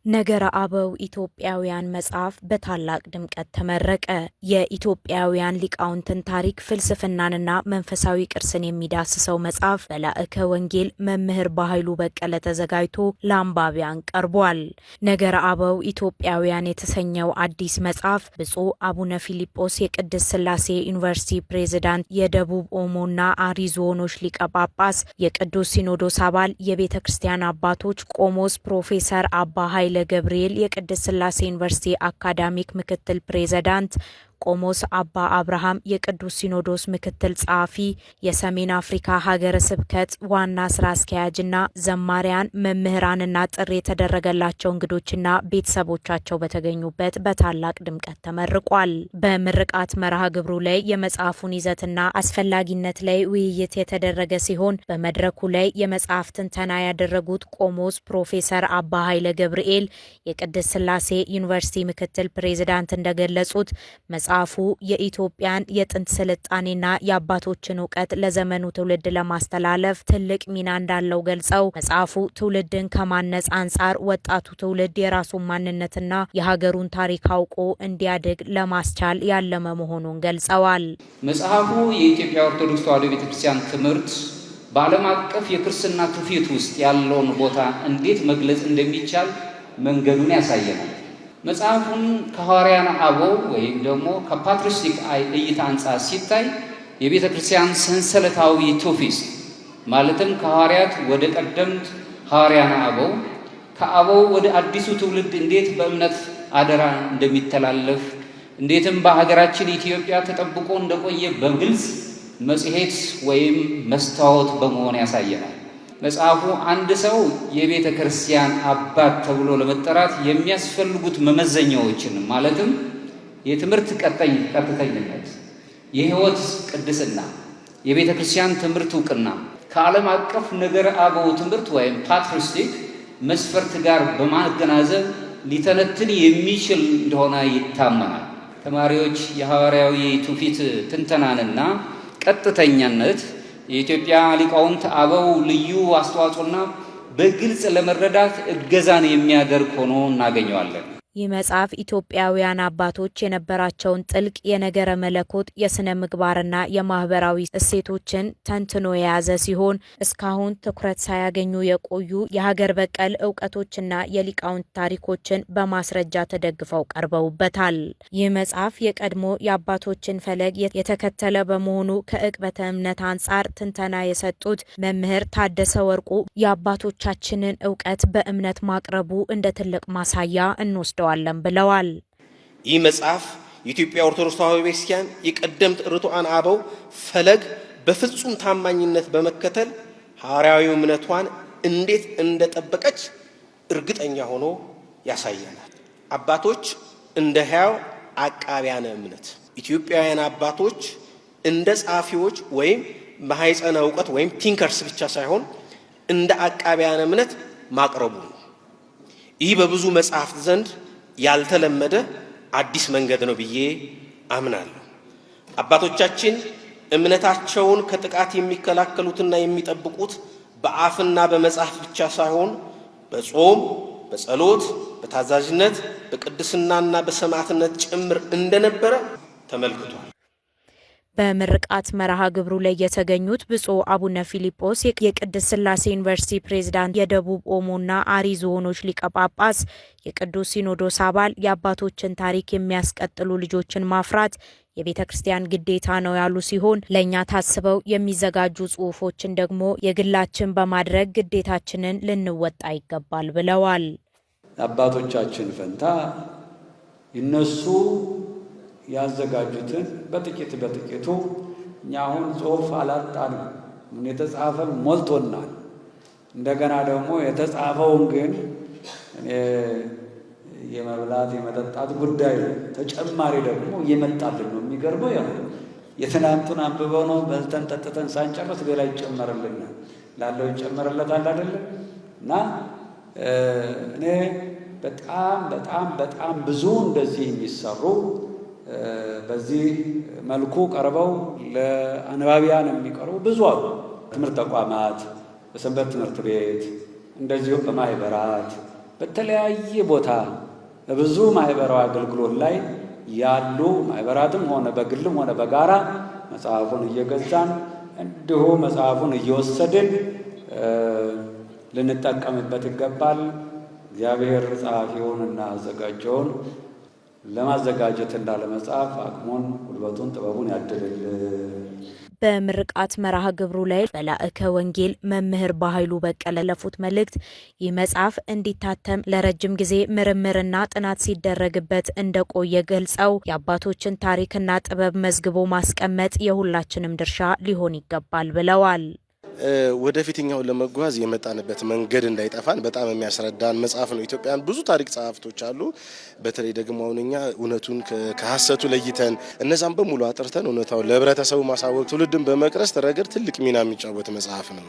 ነገረ አበው ኢትዮጵያውያን መጽሐፍ በታላቅ ድምቀት ተመረቀ። የኢትዮጵያውያን ሊቃውንትን ታሪክ፣ ፍልስፍናንና መንፈሳዊ ቅርስን የሚዳስሰው መጽሐፍ በላእከ ወንጌል መምህር በኃይሉ በቀለ ተዘጋጅቶ ለአንባቢያን ቀርቧል። ነገረ አበው ኢትዮጵያውያን የተሰኘው አዲስ መጽሐፍ ብፁዕ አቡነ ፊልጶስ የቅድስት ሥላሴ ዩኒቨርሲቲ ፕሬዝዳንት፣ የደቡብ ኦሞና አሪ ዞኖች ሊቀ ጳጳስ፣ የቅዱስ ሲኖዶስ አባል፣ የቤተ ክርስቲያን አባቶች፣ ቆሞስ ፕሮፌሰር አባ ኃይለ ገብርኤል የቅድስት ሥላሴ ዩኒቨርሲቲ አካዳሚክ ምክትል ፕሬዝዳንት፣ ቆሞስ አባ አብርሃም የቅዱስ ሲኖዶስ ምክትል ጸሐፊ፣ የሰሜን አፍሪካ ሀገረ ስብከት ዋና ስራ አስኪያጅና ዘማሪያን፣ መምህራንና ጥሪ የተደረገላቸው እንግዶችና ቤተሰቦቻቸው በተገኙበት በታላቅ ድምቀት ተመርቋል። በምርቃት መርሃ ግብሩ ላይ የመጽሐፉን ይዘትና አስፈላጊነት ላይ ውይይት የተደረገ ሲሆን በመድረኩ ላይ የመጽሐፍ ትንተና ያደረጉት ቆሞስ ፕሮፌሰር አባ ኃይለ ገብርኤል የቅድስት ሥላሴ ዩኒቨርሲቲ ምክትል ፕሬዝዳንት እንደገለጹት መጽሐፉ የኢትዮጵያን የጥንት ስልጣኔና የአባቶችን እውቀት ለዘመኑ ትውልድ ለማስተላለፍ ትልቅ ሚና እንዳለው ገልጸው መጽሐፉ ትውልድን ከማነጽ አንጻር ወጣቱ ትውልድ የራሱን ማንነትና የሀገሩን ታሪክ አውቆ እንዲያድግ ለማስቻል ያለመ መሆኑን ገልጸዋል። መጽሐፉ የኢትዮጵያ ኦርቶዶክስ ተዋሕዶ ቤተክርስቲያን ትምህርት በዓለም አቀፍ የክርስትና ትውፊት ውስጥ ያለውን ቦታ እንዴት መግለጽ እንደሚቻል መንገዱን ያሳየናል። መጽሐፉን ከሐዋርያን አበው ወይም ደግሞ ከፓትሪስቲክ እይታ አንጻር ሲታይ የቤተ ክርስቲያን ሰንሰለታዊ ትውፊት ማለትም ከሐዋርያት ወደ ቀደምት ሐዋርያን አበው፣ ከአበው ወደ አዲሱ ትውልድ እንዴት በእምነት አደራ እንደሚተላለፍ እንዴትም በሀገራችን ኢትዮጵያ ተጠብቆ እንደቆየ በግልጽ መጽሔት ወይም መስታወት በመሆን ያሳየናል። መጽሐፉ አንድ ሰው የቤተ ክርስቲያን አባት ተብሎ ለመጠራት የሚያስፈልጉት መመዘኛዎችን ማለትም የትምህርት ቀጥተኝነት፣ የሕይወት ቅድስና፣ የቤተ ክርስቲያን ትምህርት እውቅና ከዓለም አቀፍ ነገረ አበው ትምህርት ወይም ፓትሪስቲክ መስፈርት ጋር በማገናዘብ ሊተነትን የሚችል እንደሆነ ይታመናል። ተማሪዎች የሐዋርያዊ ትውፊት ትንተናንና ቀጥተኛነት የኢትዮጵያ ሊቃውንት አበው ልዩ አስተዋጽኦና በግልጽ ለመረዳት እገዛን የሚያደርግ ሆኖ እናገኘዋለን። ይህ መጽሐፍ ኢትዮጵያውያን አባቶች የነበራቸውን ጥልቅ የነገረ መለኮት፣ የሥነ ምግባርና የማህበራዊ እሴቶችን ተንትኖ የያዘ ሲሆን እስካሁን ትኩረት ሳያገኙ የቆዩ የሀገር በቀል እውቀቶችና የሊቃውንት ታሪኮችን በማስረጃ ተደግፈው ቀርበውበታል። ይህ መጽሐፍ የቀድሞ የአባቶችን ፈለግ የተከተለ በመሆኑ ከዕቅበተ እምነት አንጻር ትንተና የሰጡት መምህር ታደሰ ወርቁ የአባቶቻችንን እውቀት በእምነት ማቅረቡ እንደ ትልቅ ማሳያ እንወስደዋል ብለዋል። ይህ መጽሐፍ የኢትዮጵያ ኦርቶዶክስ ተዋሕዶ ቤተክርስቲያን የቀደምት ርቱዓን አበው ፈለግ በፍጹም ታማኝነት በመከተል ሐዋርያዊ እምነቷን እንዴት እንደጠበቀች እርግጠኛ ሆኖ ያሳየናል። አባቶች እንደ ሕያው አቃቢያነ እምነት፣ ኢትዮጵያውያን አባቶች እንደ ጻፊዎች ወይም ማህፀነ እውቀት ወይም ቲንከርስ ብቻ ሳይሆን እንደ አቃቢያነ እምነት ማቅረቡ ነው። ይህ በብዙ መጽሐፍት ዘንድ ያልተለመደ አዲስ መንገድ ነው ብዬ አምናለሁ። አባቶቻችን እምነታቸውን ከጥቃት የሚከላከሉትና የሚጠብቁት በአፍና በመጽሐፍ ብቻ ሳይሆን በጾም፣ በጸሎት፣ በታዛዥነት፣ በቅድስናና በሰማዕትነት ጭምር እንደነበረ ተመልክቷል። በምርቃት መርሃ ግብሩ ላይ የተገኙት ብፁዕ አቡነ ፊልጶስ የቅድስት ሥላሴ ዩኒቨርሲቲ ፕሬዝዳንት፣ የደቡብ ኦሞና አሪ ዞኖች ሊቀ ጳጳስ፣ የቅዱስ ሲኖዶስ አባል የአባቶችን ታሪክ የሚያስቀጥሉ ልጆችን ማፍራት የቤተ ክርስቲያን ግዴታ ነው ያሉ ሲሆን ለእኛ ታስበው የሚዘጋጁ ጽሑፎችን ደግሞ የግላችን በማድረግ ግዴታችንን ልንወጣ ይገባል ብለዋል። አባቶቻችን ፈንታ ይነሱ ያዘጋጁትን በጥቂቱ እኛ አሁን ጽሑፍ አላጣንም። የተጻፈ ሞልቶናል። እንደገና ደግሞ የተጻፈውን ግን የመብላት የመጠጣት ጉዳይ ተጨማሪ ደግሞ እየመጣልን ነው። የሚገርመው ያው የትናንቱን አንብበው ነው በልተን ጠጥተን ሳንጨርስ ሌላ ይጨመርልናል። ላለው ይጨመርለታል አይደለም። እና እኔ በጣም ብዙ እንደዚህ የሚሰሩ በዚህ መልኩ ቀርበው ለአንባቢያን የሚቀርቡ ብዙ አሉ። ትምህርት ተቋማት፣ በሰንበት ትምህርት ቤት፣ እንደዚሁ በማህበራት፣ በተለያየ ቦታ በብዙ ማህበራዊ አገልግሎት ላይ ያሉ ማህበራትም ሆነ በግልም ሆነ በጋራ መጽሐፉን እየገዛን እንዲሁ መጽሐፉን እየወሰድን ልንጠቀምበት ይገባል። እግዚአብሔር ጸሐፊውንና አዘጋጀውን ለማዘጋጀትና ለመጻፍ አቅሙን፣ ጉልበቱን፣ ጥበቡን ያድልልን። በምርቃት መርሃ ግብሩ ላይ መላእከ ወንጌል መምህር በኃይሉ በቀለ ለፉት መልእክት ይህ መጽሐፍ እንዲታተም ለረጅም ጊዜ ምርምርና ጥናት ሲደረግበት እንደቆየ ገልጸው የአባቶችን ታሪክና ጥበብ መዝግቦ ማስቀመጥ የሁላችንም ድርሻ ሊሆን ይገባል ብለዋል። ወደፊትኛውን ለመጓዝ የመጣንበት መንገድ እንዳይጠፋን በጣም የሚያስረዳን መጽሐፍ ነው። ኢትዮጵያን ብዙ ታሪክ ጸሐፍቶች አሉ። በተለይ ደግሞ አሁንኛ እውነቱን ከሐሰቱ ለይተን እነዛን በሙሉ አጥርተን እውነታውን ለህብረተሰቡ ማሳወቅ ትውልድን በመቅረስ ረገድ ትልቅ ሚና የሚጫወት መጽሐፍ ነው።